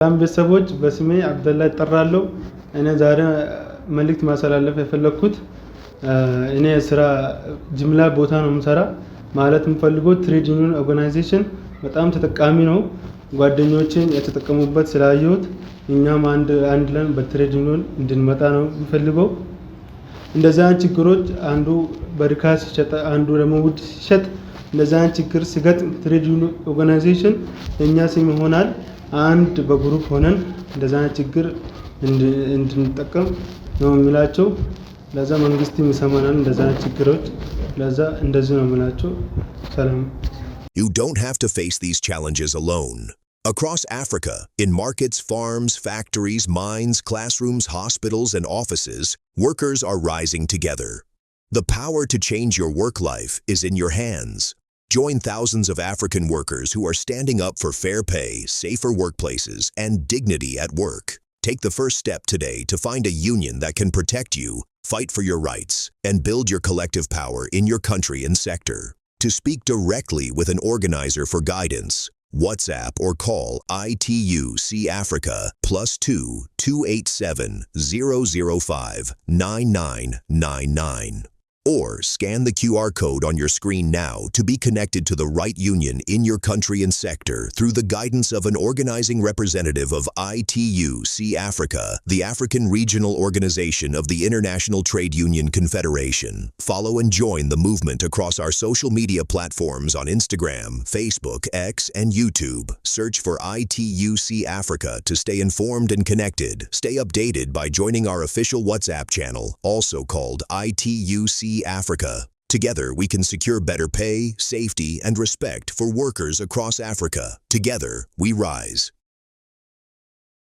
ሰላም ቤተሰቦች በስሜ አብደላ እጠራለሁ። እኔ ዛሬ መልእክት ማስተላለፍ የፈለኩት እኔ ስራ ጅምላ ቦታ ነው የምሰራ ማለት የምፈልገው ትሬድ ዩኒየን ኦርጋናይዜሽን በጣም ተጠቃሚ ነው። ጓደኞቼን የተጠቀሙበት ስላየሁት እኛም አንድ ላይ በትሬድ ዩኒየን እንድንመጣ ነው የምፈልገው። እንደዛ ችግሮች አንዱ በርካሽ ሲሸጥ አንዱ ደግሞ ውድ ሲሸጥ እንደዛ ችግር ሲገጥም ትሬድ ዩኒየን ኦርጋናይዜሽን የኛ ስም ይሆናል። አንድ በግሩፕ ሆነን እንደዛ ችግር እንድንጠቀም ነው የሚላቸው። ለዛ መንግስት ይሰማናል እንደዛ ችግሮች ለዛ እንደዚህ ነው የሚላቸው። ሰላም። You don't have to face these challenges alone. Across Africa, in markets, farms, factories, mines, classrooms, hospitals, and offices, workers are rising together. The power to change your work life is in your hands. Join thousands of African workers who are standing up for fair pay, safer workplaces, and dignity at work. Take the first step today to find a union that can protect you, fight for your rights, and build your collective power in your country and sector. To speak directly with an organizer for guidance, WhatsApp or call ITUC Africa +2 287 005 9999. Or scan the QR code on your screen now to be connected to the right union in your country and sector through the guidance of an organizing representative of ITUC Africa, the African regional organization of the International Trade Union Confederation. Follow and join the movement across our social media platforms on Instagram, Facebook, X, and YouTube. Search for ITUC Africa to stay informed and connected. Stay updated by joining our official WhatsApp channel, also called ITUC Africa. Together, we can secure better pay, safety, and respect for workers across Africa. Together, we rise.